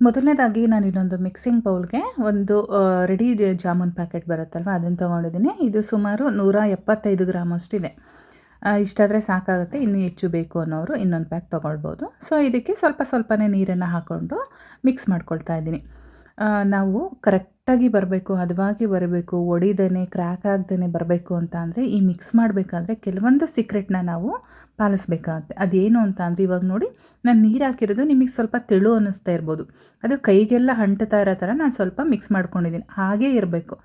ಮೊದಲನೇದಾಗಿ ನಾನು ಇನ್ನೊಂದು ಮಿಕ್ಸಿಂಗ್ ಬೌಲ್ಗೆ ಒಂದು ರೆಡಿ ಜಾಮೂನ್ ಪ್ಯಾಕೆಟ್ ಬರುತ್ತಲ್ವ ಅದನ್ನು ತೊಗೊಂಡಿದ್ದೀನಿ. ಇದು ಸುಮಾರು 175 ಗ್ರಾಮ್ ಅಷ್ಟಿದೆ. ಇಷ್ಟಾದರೆ ಸಾಕಾಗುತ್ತೆ, ಇನ್ನೂ ಹೆಚ್ಚು ಬೇಕು ಅನ್ನೋರು ಇನ್ನೊಂದು ಪ್ಯಾಕ್ ತೊಗೊಳ್ಬೋದು. ಸೊ ಇದಕ್ಕೆ ಸ್ವಲ್ಪ ಸ್ವಲ್ಪನೇ ನೀರನ್ನು ಹಾಕ್ಕೊಂಡು ಮಿಕ್ಸ್ ಮಾಡ್ಕೊಳ್ತಾ ಇದ್ದೀನಿ. ನಾವು ಕರೆಕ್ಟಾಗಿ ಬರಬೇಕು, ಹದವಾಗಿ ಬರಬೇಕು, ಒಡಿದೇನೆ ಕ್ರ್ಯಾಕ್ ಆಗ್ದೇ ಬರಬೇಕು ಅಂತ ಅಂದರೆ ಈ ಮಿಕ್ಸ್ ಮಾಡಬೇಕಾದ್ರೆ ಕೆಲವೊಂದು ಸೀಕ್ರೆಟ್ನ ನಾವು ಪಾಲಿಸ್ಬೇಕಾಗುತ್ತೆ. ಅದೇನು ಅಂತ ಅಂದರೆ ಇವಾಗ ನೋಡಿ, ನಾನು ನೀರು ಹಾಕಿರೋದು ನಿಮಗೆ ಸ್ವಲ್ಪ ತೆಳು ಅನ್ನಿಸ್ತಾ ಇರ್ಬೋದು. ಅದು ಕೈಗೆಲ್ಲ ಅಂಟ್ತಾ ಇರೋ ಥರ ನಾನು ಸ್ವಲ್ಪ ಮಿಕ್ಸ್ ಮಾಡ್ಕೊಂಡಿದ್ದೀನಿ. ಹಾಗೇ ಇರಬೇಕು.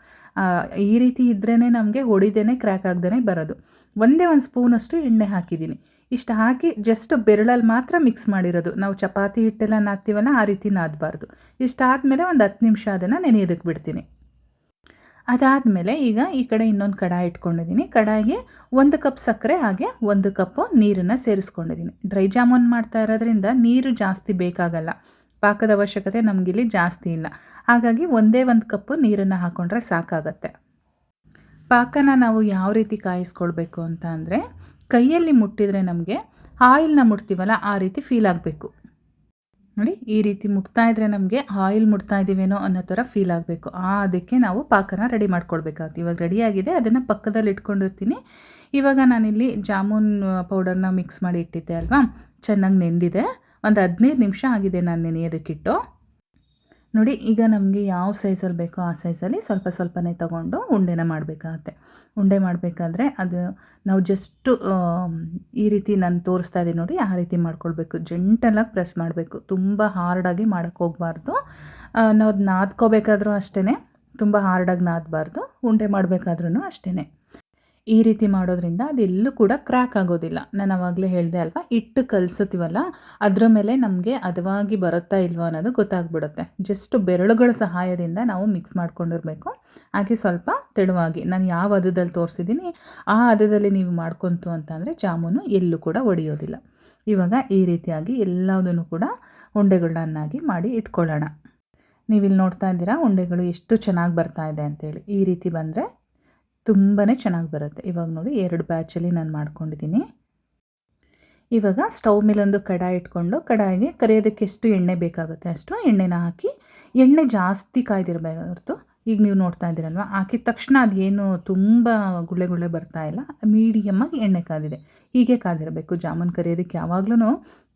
ಈ ರೀತಿ ಇದ್ರೇ ನಮಗೆ ಹೊಡಿದೇನೆ ಕ್ರ್ಯಾಕ್ ಆಗ್ದೇ ಬರೋದು. ಒಂದೇ ಒಂದು ಸ್ಪೂನಷ್ಟು ಎಣ್ಣೆ ಹಾಕಿದ್ದೀನಿ. ಇಷ್ಟು ಹಾಕಿ ಜಸ್ಟ್ ಬೆರಳಲ್ಲಿ ಮಾತ್ರ ಮಿಕ್ಸ್ ಮಾಡಿರೋದು. ನಾವು ಚಪಾತಿ ಹಿಟ್ಟೆಲ್ಲ ನಾದ್ತೀವಲ್ಲ ಆ ರೀತಿ ನಾದಬಾರ್ದು. ಇಷ್ಟಾದಮೇಲೆ ಒಂದು 10 ನಿಮಿಷ ಅದನ್ನು ನೆನೆಯೋದಕ್ಕೆ ಬಿಡ್ತೀನಿ. ಅದಾದಮೇಲೆ ಈಗ ಈ ಕಡೆ ಇನ್ನೊಂದು ಕಡಾಯಿ ಇಟ್ಕೊಂಡಿದ್ದೀನಿ. ಕಡಾಯಿಗೆ 1 ಕಪ್ ಸಕ್ಕರೆ ಹಾಗೆ 1 ಕಪ್ಪು ನೀರನ್ನು ಸೇರಿಸ್ಕೊಂಡಿದ್ದೀನಿ. ಡ್ರೈ ಜಾಮೂನ್ ಮಾಡ್ತಾ ಇರೋದ್ರಿಂದ ನೀರು ಜಾಸ್ತಿ ಬೇಕಾಗಲ್ಲ. ಪಾಕದ ಅವಶ್ಯಕತೆ ನಮಗಿಲ್ಲಿ ಜಾಸ್ತಿ ಇಲ್ಲ. ಹಾಗಾಗಿ ಒಂದೇ 1 ಕಪ್ಪು ನೀರನ್ನು ಹಾಕ್ಕೊಂಡ್ರೆ ಸಾಕಾಗತ್ತೆ. ಪಾಕನ ನಾವು ಯಾವ ರೀತಿ ಕಾಯಿಸ್ಕೊಳ್ಬೇಕು ಅಂತ ಅಂದರೆ, ಕೈಯಲ್ಲಿ ಮುಟ್ಟಿದರೆ ನಮಗೆ ಆಯಿಲ್ನ ಮುಟ್ತೀವಲ್ಲ ಆ ರೀತಿ ಫೀಲ್ ಆಗಬೇಕು. ನೋಡಿ, ಈ ರೀತಿ ಮುಟ್ತಾ ಇದ್ದರೆ ನಮಗೆ ಆಯಿಲ್ ಮುಟ್ತಾ ಇದ್ದೀವೇನೋ ಅನ್ನೋ ಥರ ಫೀಲ್ ಆಗಬೇಕು. ಅದಕ್ಕೆ ನಾವು ಪಾಕನ ರೆಡಿ ಮಾಡ್ಕೊಳ್ಬೇಕಾಗುತ್ತೆ. ಇವಾಗ ರೆಡಿಯಾಗಿದೆ, ಅದನ್ನು ಪಕ್ಕದಲ್ಲಿ ಇಟ್ಕೊಂಡಿರ್ತೀನಿ. ಇವಾಗ ನಾನಿಲ್ಲಿ ಜಾಮೂನ್ ಪೌಡರ್ನ ಮಿಕ್ಸ್ ಮಾಡಿ ಇಟ್ಟಿದ್ದೆ ಅಲ್ವಾ, ಚೆನ್ನಾಗಿ ನೆಂದಿದೆ. ಒಂದು 15 ನಿಮಿಷ ಆಗಿದೆ ನಾನು ನೆನೆಯೋದಕ್ಕಿಟ್ಟು. ನೋಡಿ, ಈಗ ನಮಗೆ ಯಾವ ಸೈಜಲ್ಲಿ ಬೇಕೋ ಆ ಸೈಜಲ್ಲಿ ಸ್ವಲ್ಪ ಸ್ವಲ್ಪನೇ ತೊಗೊಂಡು ಉಂಡೆನ ಮಾಡಬೇಕಾಗತ್ತೆ. ಉಂಡೆ ಮಾಡಬೇಕಾದ್ರೆ ಅದು ನಾವು ಜಸ್ಟು ಈ ರೀತಿ ನಾನು ತೋರಿಸ್ತಾ ಇದ್ದೀನಿ ನೋಡಿ, ಆ ರೀತಿ ಮಾಡ್ಕೊಳ್ಬೇಕು. ಜೆಂಟಲಾಗಿ ಪ್ರೆಸ್ ಮಾಡಬೇಕು, ತುಂಬ ಹಾರ್ಡಾಗಿ ಮಾಡೋಕ್ಕೆ ಹೋಗಬಾರ್ದು. ನಾವು ಅದು ನಾದ್ಕೋಬೇಕಾದ್ರೂ ಅಷ್ಟೇ, ತುಂಬ ಹಾರ್ಡಾಗಿ ನಾದಬಾರ್ದು. ಉಂಡೆ ಮಾಡಬೇಕಾದ್ರೂ ಅಷ್ಟೇ. ಈ ರೀತಿ ಮಾಡೋದ್ರಿಂದ ಅದೆಲ್ಲೂ ಕೂಡ ಕ್ರ್ಯಾಕ್ ಆಗೋದಿಲ್ಲ. ನಾನು ಆವಾಗಲೇ ಹೇಳಿದೆ ಅಲ್ವಾ, ಹಿಟ್ಟು ಕಲಸ್ತೀವಲ್ಲ ಅದರ ಮೇಲೆ ನಮಗೆ ಹದವಾಗಿ ಬರುತ್ತಾ ಇಲ್ವೋ ಅನ್ನೋದು ಗೊತ್ತಾಗ್ಬಿಡುತ್ತೆ. ಜಸ್ಟ್ ಬೆರಳುಗಳ ಸಹಾಯದಿಂದ ನಾವು ಮಿಕ್ಸ್ ಮಾಡ್ಕೊಂಡಿರಬೇಕು. ಹಾಗೆ ಸ್ವಲ್ಪ ತೆಳುವಾಗಿ ನಾನು ಯಾವ ಹದದಲ್ಲಿ ತೋರಿಸಿದ್ದೀನಿ ಆ ಹದದಲ್ಲಿ ನೀವು ಮಾಡ್ಕೊಂತು ಅಂತಂದರೆ ಜಾಮೂನು ಎಲ್ಲೂ ಕೂಡ ಒಡೆಯೋದಿಲ್ಲ. ಇವಾಗ ಈ ರೀತಿಯಾಗಿ ಎಲ್ಲದನ್ನು ಕೂಡ ಉಂಡೆಗಳನ್ನಾಗಿ ಮಾಡಿ ಇಟ್ಕೊಳ್ಳೋಣ. ನೀವಿಲ್ಲಿ ನೋಡ್ತಾ ಇದ್ದೀರಾ ಉಂಡೆಗಳು ಎಷ್ಟು ಚೆನ್ನಾಗಿ ಬರ್ತಾ ಇದೆ ಅಂತೇಳಿ. ಈ ರೀತಿ ಬಂದರೆ ತುಂಬಾ ಚೆನ್ನಾಗಿ ಬರುತ್ತೆ. ಇವಾಗ ನೋಡಿ 2 ಬ್ಯಾಚಲ್ಲಿ ನಾನು ಮಾಡ್ಕೊಂಡಿದ್ದೀನಿ. ಇವಾಗ ಸ್ಟವ್ ಮೇಲೊಂದು ಕಡಾಯಿ ಇಟ್ಕೊಂಡು ಕಡಾಯಿಗೆ ಕರಿಯೋದಕ್ಕೆ ಎಷ್ಟು ಎಣ್ಣೆ ಬೇಕಾಗುತ್ತೆ ಅಷ್ಟು ಎಣ್ಣೆನ ಹಾಕಿ, ಎಣ್ಣೆ ಜಾಸ್ತಿ ಕಾಯ್ದಿರಬಾರ್ದು. ಈಗ ನೀವು ನೋಡ್ತಾ ಇದ್ದೀರಲ್ವ, ಹಾಕಿದ ತಕ್ಷಣ ಅದೇನು ತುಂಬ ಗುಳ್ಳೆ ಗುಳ್ಳೆ ಬರ್ತಾ ಇಲ್ಲ, ಮೀಡಿಯಮ್ಮಾಗಿ ಎಣ್ಣೆ ಕಾದಿದೆ. ಹೀಗೆ ಕಾದಿರಬೇಕು. ಜಾಮೂನ್ ಕರಿಯೋದಕ್ಕೆ ಯಾವಾಗಲೂ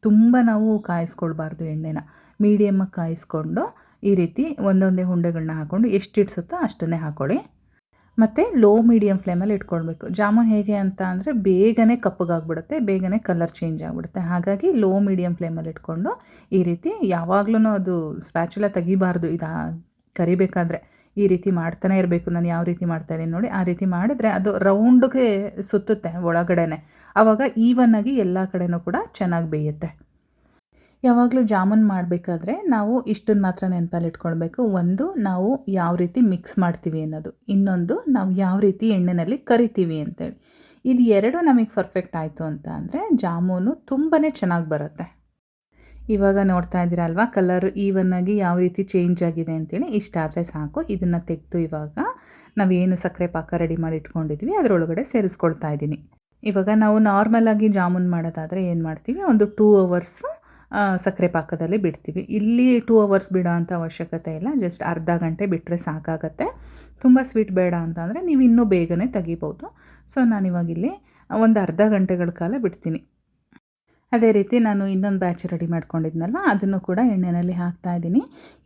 ತುಂಬ ನಾವು ಕಾಯಿಸ್ಕೊಳ್ಬಾರ್ದು ಎಣ್ಣೆನ. ಮೀಡಿಯಮ್ಮಾಗಿ ಕಾಯಿಸ್ಕೊಂಡು ಈ ರೀತಿ ಒಂದೊಂದೇ ಉಂಡೆಗಳನ್ನ ಹಾಕ್ಕೊಂಡು ಎಷ್ಟು ಇಡ್ಸುತ್ತೋ ಅಷ್ಟನ್ನೇ ಹಾಕ್ಕೊಳ್ಳಿ. ಮತ್ತು ಲೋ ಮೀಡಿಯಮ್ ಫ್ಲೇಮಲ್ಲಿ ಇಟ್ಕೊಳ್ಬೇಕು. ಜಾಮೂನ್ ಹೇಗೆ ಅಂತ ಅಂದರೆ ಬೇಗನೆ ಕಪ್ಪಗಾಗ್ಬಿಡುತ್ತೆ, ಬೇಗನೆ ಕಲರ್ ಚೇಂಜ್ ಆಗಿಬಿಡುತ್ತೆ. ಹಾಗಾಗಿ ಲೋ ಮೀಡಿಯಮ್ ಫ್ಲೇಮಲ್ಲಿ ಇಟ್ಕೊಂಡು ಈ ರೀತಿ ಯಾವಾಗಲೂ ಅದು ಸ್ಪ್ಯಾಚುಲ ತೆಗಿಬಾರ್ದು. ಕರಿಬೇಕಾದ್ರೆ ಈ ರೀತಿ ಮಾಡ್ತಾನೆ ಇರಬೇಕು. ನಾನು ಯಾವ ರೀತಿ ಮಾಡ್ತಾಯಿದ್ದೀನಿ ನೋಡಿ, ಆ ರೀತಿ ಮಾಡಿದ್ರೆ ಅದು ರೌಂಡ್ಗೆ ಸುತ್ತುತ್ತೆ ಒಳಗಡೆನೆ. ಆವಾಗ ಈವನ್ನಾಗಿ ಎಲ್ಲ ಕಡೆನೂ ಕೂಡ ಚೆನ್ನಾಗಿ ಬೇಯುತ್ತೆ. ಯಾವಾಗಲೂ ಜಾಮೂನ್ ಮಾಡಬೇಕಾದ್ರೆ ನಾವು ಇಷ್ಟನ್ನು ಮಾತ್ರ ನೆನಪಲ್ಲಿ ಇಟ್ಕೊಳ್ಬೇಕು. ಒಂದು, ನಾವು ಯಾವ ರೀತಿ ಮಿಕ್ಸ್ ಮಾಡ್ತೀವಿ ಅನ್ನೋದು. ಇನ್ನೊಂದು, ನಾವು ಯಾವ ರೀತಿ ಎಣ್ಣೆಯಲ್ಲಿ ಕರಿತೀವಿ ಅಂತೇಳಿ. ಇದು 2 ನಮಗೆ ಪರ್ಫೆಕ್ಟ್ ಆಯಿತು ಅಂತ ಅಂದರೆ ಜಾಮೂನು ತುಂಬಾ ಚೆನ್ನಾಗಿ ಬರುತ್ತೆ. ಇವಾಗ ನೋಡ್ತಾ ಇದ್ದೀರಲ್ವ, ಕಲರ್ ಈವನ್ನಾಗಿ ಯಾವ ರೀತಿ ಚೇಂಜ್ ಆಗಿದೆ ಅಂತೇಳಿ. ಇಷ್ಟಾದರೆ ಸಾಕು. ಇದನ್ನು ತೆಗೆದು ಇವಾಗ ನಾವೇನು ಸಕ್ಕರೆ ಪಾಕ ರೆಡಿ ಮಾಡಿ ಇಟ್ಕೊಂಡಿದ್ವಿ ಅದರೊಳಗಡೆ ಸೇರಿಸ್ಕೊಳ್ತಾ ಇದ್ದೀನಿ. ಇವಾಗ ನಾವು ನಾರ್ಮಲಾಗಿ ಜಾಮೂನ್ ಮಾಡೋದಾದರೆ ಏನು ಮಾಡ್ತೀವಿ, ಒಂದು 2 ಅವರ್ಸು ಸಕ್ಕರೆ ಪಾಕದಲ್ಲಿ ಬಿಡ್ತೀವಿ. ಇಲ್ಲಿ 2 ಅವರ್ಸ್ ಬಿಡೋ ಅಂಥ ಅವಶ್ಯಕತೆ ಇಲ್ಲ. ಜಸ್ಟ್ ಅರ್ಧ ಗಂಟೆ ಬಿಟ್ಟರೆ ಸಾಕಾಗತ್ತೆ. ತುಂಬ ಸ್ವೀಟ್ ಬೇಡ ಅಂತಂದರೆ ನೀವು ಇನ್ನೂ ಬೇಗನೆ ತೆಗಿಬೋದು. ಸೊ ನಾನಿವಾಗಿಲ್ಲಿ ಒಂದು ಅರ್ಧ ಗಂಟೆಗಳ ಕಾಲ ಬಿಡ್ತೀನಿ. ಅದೇ ರೀತಿ ನಾನು ಇನ್ನೊಂದು ಬ್ಯಾಚ್ ರೆಡಿ ಮಾಡ್ಕೊಂಡಿದ್ನಲ್ವ, ಅದನ್ನು ಕೂಡ ಎಣ್ಣೆಯಲ್ಲಿ ಹಾಕ್ತಾಯಿದ್ದೀನಿ.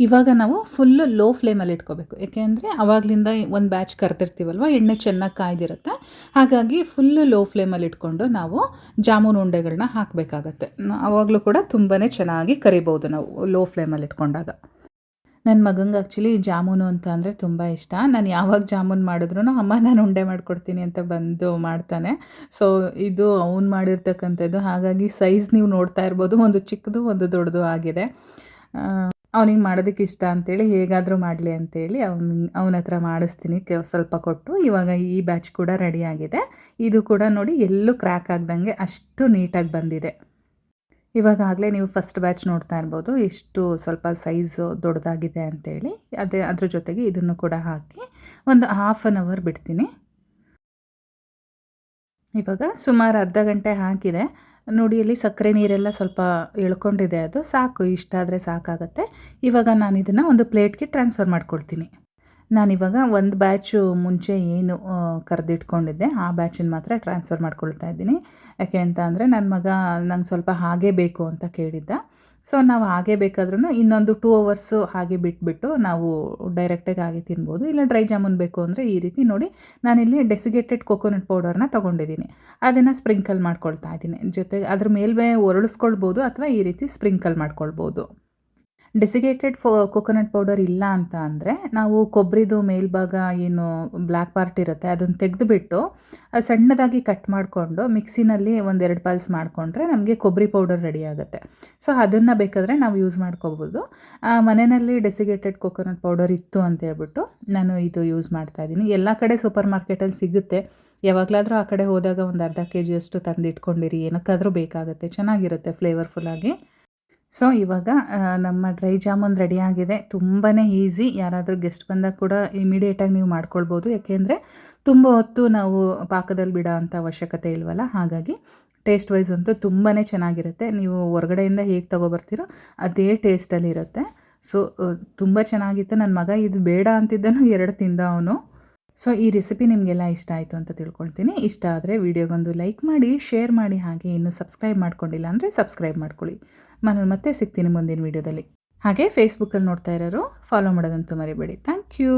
ಇವಾಗ ನಾವು ಫುಲ್ಲು ಲೋ ಫ್ಲೇಮಲ್ಲಿ ಇಟ್ಕೋಬೇಕು. ಏಕೆಂದರೆ ಆವಾಗಲಿಂದ ಒಂದು ಬ್ಯಾಚ್ ಕರೆದಿರ್ತೀವಲ್ವ, ಎಣ್ಣೆ ಚೆನ್ನಾಗಿ ಕಾಯ್ದಿರುತ್ತೆ. ಹಾಗಾಗಿ ಫುಲ್ಲು ಲೋ ಫ್ಲೇಮಲ್ಲಿ ಇಟ್ಕೊಂಡು ನಾವು ಜಾಮೂನ್ ಉಂಡೆಗಳನ್ನ ಹಾಕಬೇಕಾಗತ್ತೆ. ಆವಾಗಲೂ ಕೂಡ ತುಂಬಾ ಚೆನ್ನಾಗಿ ಕರಿಬೋದು ನಾವು ಲೋ ಫ್ಲೇಮಲ್ಲಿ ಇಟ್ಕೊಂಡಾಗ. ನನ್ನ ಮಗಂಗೆ ಆ್ಯಕ್ಚುಲಿ ಜಾಮೂನು ಅಂತ ಅಂದರೆ ತುಂಬ ಇಷ್ಟ. ನಾನು ಯಾವಾಗ ಜಾಮೂನ್ ಮಾಡಿದ್ರೂ ಅಮ್ಮ ನಾನು ಉಂಡೆ ಮಾಡಿಕೊಡ್ತೀನಿ ಅಂತ ಬಂದು ಮಾಡ್ತಾನೆ. ಸೊ ಇದು ಅವ್ನು ಮಾಡಿರ್ತಕ್ಕಂಥದ್ದು. ಹಾಗಾಗಿ ಸೈಜ್ ನೀವು ನೋಡ್ತಾ ಇರ್ಬೋದು, ಒಂದು ಚಿಕ್ಕದು ಒಂದು ದೊಡ್ಡದು ಆಗಿದೆ. ಅವನಿಗೆ ಮಾಡೋದಕ್ಕೆ ಇಷ್ಟ ಅಂಥೇಳಿ ಹೇಗಾದರೂ ಮಾಡಲಿ ಅಂಥೇಳಿ ಅವನ ಹತ್ರ ಮಾಡಿಸ್ತೀನಿ ಸ್ವಲ್ಪ ಕೊಟ್ಟು. ಇವಾಗ ಈ ಬ್ಯಾಚ್ ಕೂಡ ರೆಡಿಯಾಗಿದೆ. ಇದು ಕೂಡ ನೋಡಿ ಎಲ್ಲೂ ಕ್ರ್ಯಾಕ್ ಆಗ್ದಂಗೆ ಅಷ್ಟು ನೀಟಾಗಿ ಬಂದಿದೆ. ಇವಾಗಲೇ ನೀವು ಫಸ್ಟ್ ಬ್ಯಾಚ್ ನೋಡ್ತಾ ಇರ್ಬೋದು ಎಷ್ಟು ಸ್ವಲ್ಪ ಸೈಜು ದೊಡ್ಡದಾಗಿದೆ ಅಂತೇಳಿ. ಅದ್ರ ಜೊತೆಗೆ ಇದನ್ನು ಕೂಡ ಹಾಕಿ ಒಂದು 1/2 ಅವರ್ ಬಿಡ್ತೀನಿ. ಇವಾಗ ಸುಮಾರು ಅರ್ಧ ಗಂಟೆ ಹಾಕಿದೆ. ನೋಡಿ ಇಲ್ಲಿ ಸಕ್ಕರೆ ನೀರೆಲ್ಲ ಸ್ವಲ್ಪ ಎಳ್ಕೊಂಡಿದೆ, ಅದು ಸಾಕು, ಇಷ್ಟ ಆದರೆ ಸಾಕಾಗತ್ತೆ. ಇವಾಗ ನಾನು ಇದನ್ನು ಒಂದು ಪ್ಲೇಟ್ಗೆ ಟ್ರಾನ್ಸ್ಫರ್ ಮಾಡ್ಕೊಳ್ತೀನಿ. ನಾನಿವಾಗ ಒಂದು ಬ್ಯಾಚು ಮುಂಚೆ ಏನು ಕರೆದಿಟ್ಕೊಂಡಿದ್ದೆ ಆ ಬ್ಯಾಚನ್ನು ಮಾತ್ರ ಟ್ರಾನ್ಸ್ಫರ್ ಮಾಡ್ಕೊಳ್ತಾ ಇದ್ದೀನಿ. ಯಾಕೆ ಅಂತ ಅಂದರೆ ನನ್ನ ಮಗ ನಂಗೆ ಸ್ವಲ್ಪ ಹಾಗೇ ಬೇಕು ಅಂತ ಕೇಳಿದ್ದ. ಸೊ ನಾವು ಹಾಗೆ ಬೇಕಾದ್ರೂ ಇನ್ನೊಂದು 2 ಅವರ್ಸು ಹಾಗೆ ಬಿಟ್ಬಿಟ್ಟು ನಾವು ಡೈರೆಕ್ಟಾಗಿ ಹಾಗೆ ತಿನ್ಬೋದು. ಇಲ್ಲ ಡ್ರೈ ಜಾಮೂನ್ ಬೇಕು ಅಂದರೆ ಈ ರೀತಿ ನೋಡಿ, ನಾನಿಲ್ಲಿ ಡೆಸಿಗೇಟೆಡ್ ಕೊಕೊನಟ್ ಪೌಡರ್ನ ತೊಗೊಂಡಿದ್ದೀನಿ. ಅದನ್ನು ಸ್ಪ್ರಿಂಕಲ್ ಮಾಡ್ಕೊಳ್ತಾ ಇದ್ದೀನಿ. ಜೊತೆಗೆ ಅದ್ರ ಮೇಲ್ಮೇ ಒರಳಿಸ್ಕೊಳ್ಬೋದು ಅಥವಾ ಈ ರೀತಿ ಸ್ಪ್ರಿಂಕಲ್ ಮಾಡ್ಕೊಳ್ಬೋದು. ಡೆಸಿಗೇಟೆಡ್ ಕೊಕೊನಟ್ ಪೌಡರ್ ಇಲ್ಲ ಅಂತ ಅಂದರೆ ನಾವು ಕೊಬ್ಬರಿದು ಮೇಲ್ಭಾಗ ಏನು ಬ್ಲ್ಯಾಕ್ ಪಾರ್ಟ್ ಇರುತ್ತೆ ಅದನ್ನು ತೆಗೆದುಬಿಟ್ಟು ಸಣ್ಣದಾಗಿ ಕಟ್ ಮಾಡಿಕೊಂಡು ಮಿಕ್ಸಿನಲ್ಲಿ 1-2 ಪಲ್ಸ್ ಮಾಡಿಕೊಂಡ್ರೆ ನಮಗೆ ಕೊಬ್ಬರಿ ಪೌಡರ್ ರೆಡಿ ಆಗುತ್ತೆ. ಸೊ ಅದನ್ನು ಬೇಕಾದರೆ ನಾವು ಯೂಸ್ ಮಾಡ್ಕೋಬೋದು. ಮನೆಯಲ್ಲಿ ಡೆಸಿಗೇಟೆಡ್ ಕೊಕೊನಟ್ ಪೌಡರ್ ಇತ್ತು ಅಂತ ಹೇಳ್ಬಿಟ್ಟು ನಾನು ಇದು ಯೂಸ್ ಮಾಡ್ತಾಯಿದ್ದೀನಿ. ಎಲ್ಲ ಕಡೆ ಸೂಪರ್ ಮಾರ್ಕೆಟಲ್ಲಿ ಸಿಗುತ್ತೆ. ಯಾವಾಗಲಾದರೂ ಆ ಕಡೆ ಹೋದಾಗ ಒಂದು ಅರ್ಧ ಕೆಜಿಯಷ್ಟು ತಂದಿಟ್ಕೊಂಡಿರಿ, ಏನಕ್ಕಾದರೂ ಬೇಕಾಗುತ್ತೆ, ಚೆನ್ನಾಗಿರುತ್ತೆ ಫ್ಲೇವರ್ಫುಲ್ಲಾಗಿ. ಸೊ ಇವಾಗ ನಮ್ಮ ಡ್ರೈ ಜಾಮೂನ್ ರೆಡಿಯಾಗಿದೆ. ತುಂಬಾ ಈಸಿ, ಯಾರಾದರೂ ಗೆಸ್ಟ್ ಬಂದಾಗ ಕೂಡ ಇಮಿಡಿಯೇಟಾಗಿ ನೀವು ಮಾಡ್ಕೊಳ್ಬೋದು. ಯಾಕೆಂದರೆ ತುಂಬ ಹೊತ್ತು ನಾವು ಪಾಕದಲ್ಲಿ ಬಿಡೋ ಅಂಥ ಅವಶ್ಯಕತೆ ಇಲ್ವಲ್ಲ, ಹಾಗಾಗಿ ಟೇಸ್ಟ್ ವೈಸ್ ಅಂತೂ ತುಂಬಾ ಚೆನ್ನಾಗಿರುತ್ತೆ. ನೀವು ಹೊರಗಡೆಯಿಂದ ಹೇಗೆ ತೊಗೊಬರ್ತೀರೋ ಅದೇ ಟೇಸ್ಟಲ್ಲಿರುತ್ತೆ. ಸೊ ತುಂಬ ಚೆನ್ನಾಗಿತ್ತು. ನನ್ನ ಮಗ ಇದು ಬೇಡ ಅಂತಿದ್ದನು 2 ತಿಂದ ಅವನು. ಸೊ ಈ ರೆಸಿಪಿ ನಿಮಗೆಲ್ಲ ಇಷ್ಟ ಆಯಿತು ಅಂತ ತಿಳ್ಕೊಳ್ತೀನಿ. ಇಷ್ಟ ಆದರೆ ವಿಡಿಯೋಗೊಂದು ಲೈಕ್ ಮಾಡಿ, ಶೇರ್ ಮಾಡಿ, ಹಾಗೆ ಇನ್ನೂ ಸಬ್ಸ್ಕ್ರೈಬ್ ಮಾಡ್ಕೊಂಡಿಲ್ಲ ಅಂದರೆ ಸಬ್ಸ್ಕ್ರೈಬ್ ಮಾಡ್ಕೊಳ್ಳಿ. ನಾನು ಮತ್ತೆ ಸಿಗ್ತೀನಿ ಮುಂದಿನ ವಿಡಿಯೋದಲ್ಲಿ. ಹಾಗೆ ಫೇಸ್ಬುಕ್ಕಲ್ಲಿ ನೋಡ್ತಾ ಇರೋರು ಫಾಲೋ ಮಾಡೋದಂತೂ ಮರಿಬೇಡಿ. Thank you.